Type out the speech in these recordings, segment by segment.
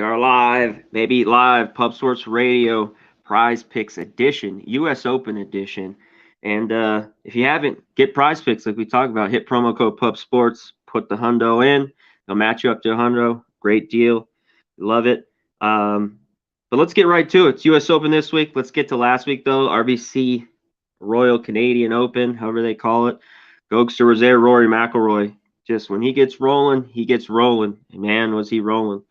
are live, maybe live, Pub Sports Radio, Prize Picks edition, U.S. Open edition. And if you haven't, get Prize Picks like we talked about. Hit promo code Pub Sports, put the hundo in. They'll match you up to a hundo. Great deal. Love it. But let's get right to it. It's U.S. Open this week. Let's get to last week, though. RBC Royal Canadian Open, however they call it. Gokster was there, Rory McIlroy. Just when he gets rolling, he gets rolling. And man, was he rolling.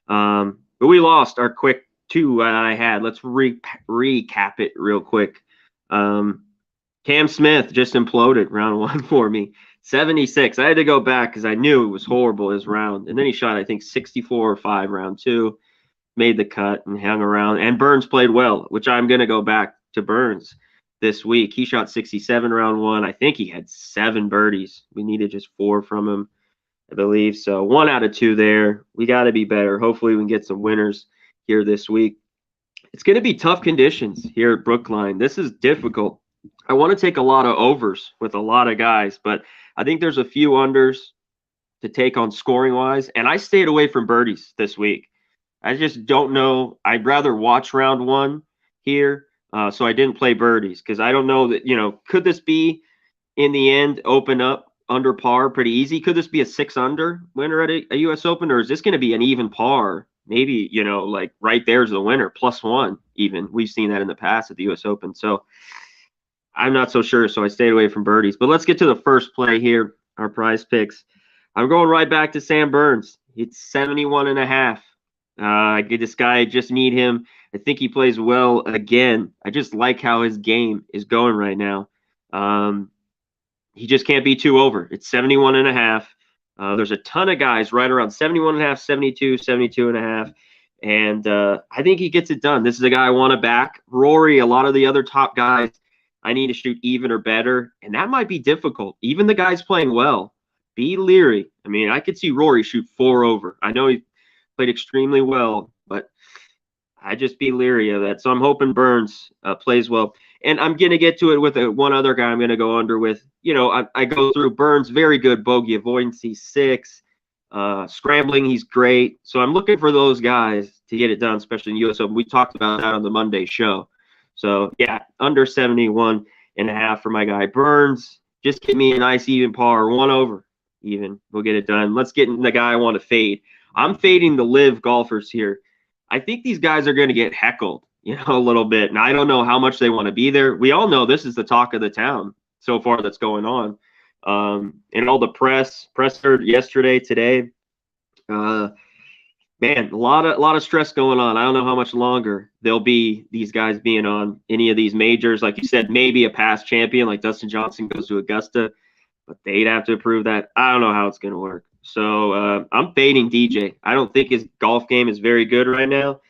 But we lost our quick two I had. Let's recap it real quick. Cam Smith just imploded round one for me. 76. I had to go back because I knew it was horrible his round. And then he shot, I think, 64 or 5 round two. Made the cut and hung around. And Burns played well, which I'm going to go back to Burns this week. He shot 67 round one. I think he had 7 birdies. We needed just 4 from him, I believe. So 1 out of 2 there. We got to be better. Hopefully we can get some winners here this week. It's going to be tough conditions here at Brookline. This is difficult. I want to take a lot of overs with a lot of guys, but I think there's a few unders to take on scoring wise. And I stayed away from birdies this week. I just don't know. I'd rather watch round one here. So I didn't play birdies because I don't know that, could this be in the end open up under par pretty easy? Could this be a 6 under winner at a U.S. Open, or is this going to be an even par? Maybe, like right there's the winner, +1 even. We've seen that in the past at the U.S. Open. So I'm not so sure. So I stayed away from birdies. But let's get to the first play here, our Prize Picks. I'm going right back to Sam Burns. It's 71.5. This guy, I just need him. I think he plays well again. I just like how his game is going right now. He just can't be too over. It's 71.5. There's a ton of guys right around 71.5, 72, 72.5. And I think he gets it done. This is a guy I want to back. Rory, a lot of the other top guys, I need to shoot even or better. And that might be difficult. Even the guys playing well, be leery. I mean, I could see Rory shoot 4 over. I know he played extremely well, but I just be leery of that. So I'm hoping Burns plays well. And I'm going to get to it with one other guy I'm going to go under with. I go through Burns, very good bogey avoidance. He's 6. Scrambling, he's great. So I'm looking for those guys to get it done, especially in U.S. Open. We talked about that on the Monday show. So, yeah, under 71.5 for my guy Burns. Just give me a nice even par, 1 over even. We'll get it done. Let's get in the guy I want to fade. I'm fading the live golfers here. I think these guys are going to get heckled, a little bit. And I don't know how much they want to be there. We all know this is the talk of the town so far that's going on. And all the press heard yesterday, today. Man, a lot of stress going on. I don't know how much longer there'll be these guys being on any of these majors. Like you said, maybe a past champion like Dustin Johnson goes to Augusta, but they'd have to approve that. I don't know how it's going to work. So I'm fading DJ. I don't think his golf game is very good right now.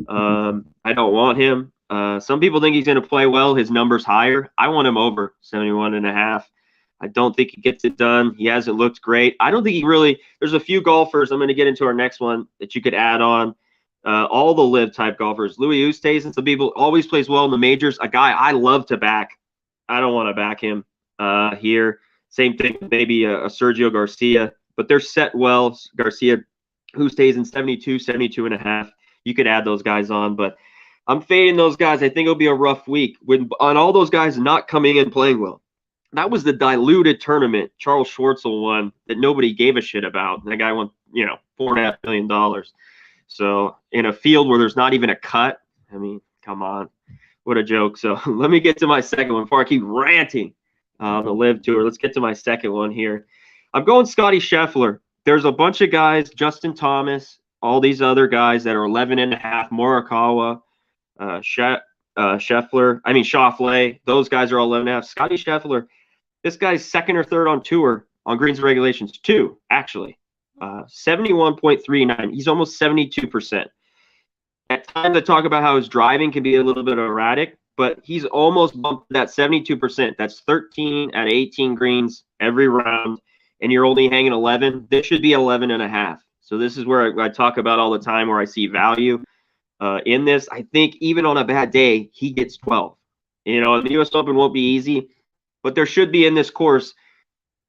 I don't want him. Some people think he's going to play well. His number's higher. I want him over 71.5. I don't think he gets it done. He hasn't looked great. I don't think he really – there's a few golfers. I'm going to get into our next one that you could add on. All the live type golfers. Louis Oosthuizen, some people always plays well in the majors. A guy I love to back. I don't want to back him here. Same thing, maybe a Sergio Garcia. But they're set well. Garcia, who stays in 72, 72.5. You could add those guys on, but I'm fading those guys. I think it'll be a rough week on all those guys not coming in playing well. That was the diluted tournament Charles Schwartzel won that nobody gave a shit about. That guy won, $4.5 million. So in a field where there's not even a cut, I mean, come on, what a joke. So let me get to my second one before I keep ranting the live tour. Let's get to my second one here. I'm going Scotty Scheffler. There's a bunch of guys, Justin Thomas, all these other guys that are 11.5, Morikawa, Schauffele. Those guys are all 11.5. Scotty Scheffler, this guy's second or third on tour on greens and regulations, 2, actually. 71.39. He's almost 72%. At times I talk about how his driving can be a little bit erratic, but he's almost bumped that 72%. That's 13 out of 18 greens every round. And you're only hanging 11, this should be 11.5. So this is where I talk about all the time where I see value in this. I think even on a bad day, he gets 12. The U.S. Open won't be easy, but there should be in this course.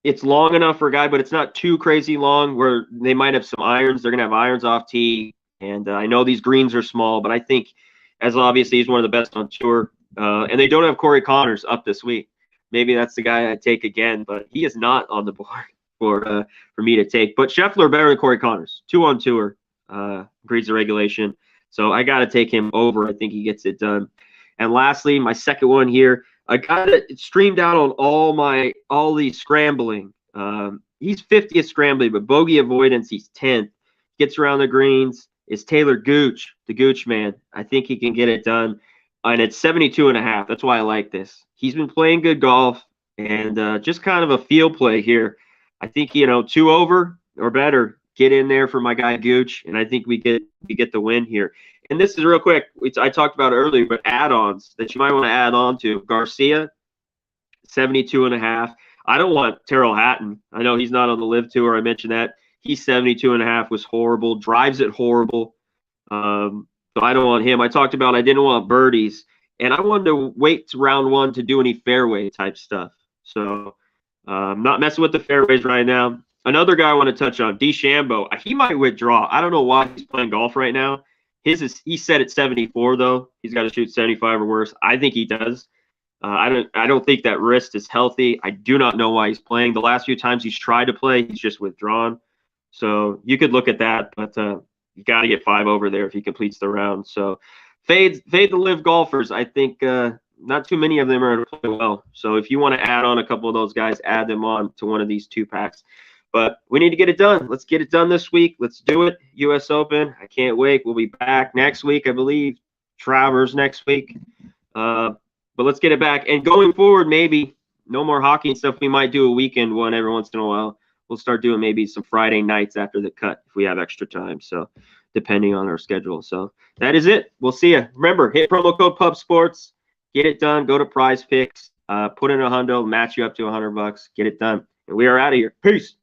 It's long enough for a guy, but it's not too crazy long where they might have some irons. They're going to have irons off tee, And I know these greens are small, but I think, as obviously he's one of the best on tour, and they don't have Corey Connors up this week. Maybe that's the guy I'd take again, but he is not on the board for me to take. But Scheffler better than Corey Connors, 2 on tour, agrees the regulation. So I got to take him over. I think he gets it done. And lastly, my second one here, I got it streamed out on all the scrambling. He's 50th scrambling, but bogey avoidance, he's 10th. Gets around the greens. Is Taylor Gooch, the Gooch man. I think he can get it done. And it's 72.5. That's why I like this. He's been playing good golf, and just kind of a field play here. I think, 2 over or better. Get in there for my guy Gooch, and I think we get the win here. And this is real quick. I talked about it earlier, but add-ons that you might want to add on to. Garcia, 72.5. I don't want Terrell Hatton. I know he's not on the Live Tour. I mentioned that. He's 72.5, was horrible. Drives it horrible. So I don't want him. I talked about I didn't want birdies, and I wanted to wait to round 1 to do any fairway type stuff. So I'm not messing with the fairways right now. Another guy I want to touch on, DeChambeau. He might withdraw. I don't know why he's playing golf right now. He's set at 74 though. He's got to shoot 75 or worse. I think he does. I don't think that wrist is healthy. I do not know why he's playing. The last few times he's tried to play, he's just withdrawn. So you could look at that, but you got to get 5 over there if he completes the round. So fade the Live golfers. I think not too many of them are going to play well. So if you want to add on a couple of those guys, add them on to one of these 2 packs. But we need to get it done. Let's get it done this week. Let's do it. U.S. Open. I can't wait. We'll be back next week, I believe. Travers next week. But let's get it back. And going forward, maybe no more hockey and stuff. We might do a weekend one every once in a while. We'll start doing maybe some Friday nights after the cut if we have extra time. So depending on our schedule. So that is it. We'll see you. Remember, hit promo code PUBSports. Get it done. Go to PrizePicks. Put in $100. Match you up to $100. Get it done. And we are out of here. Peace.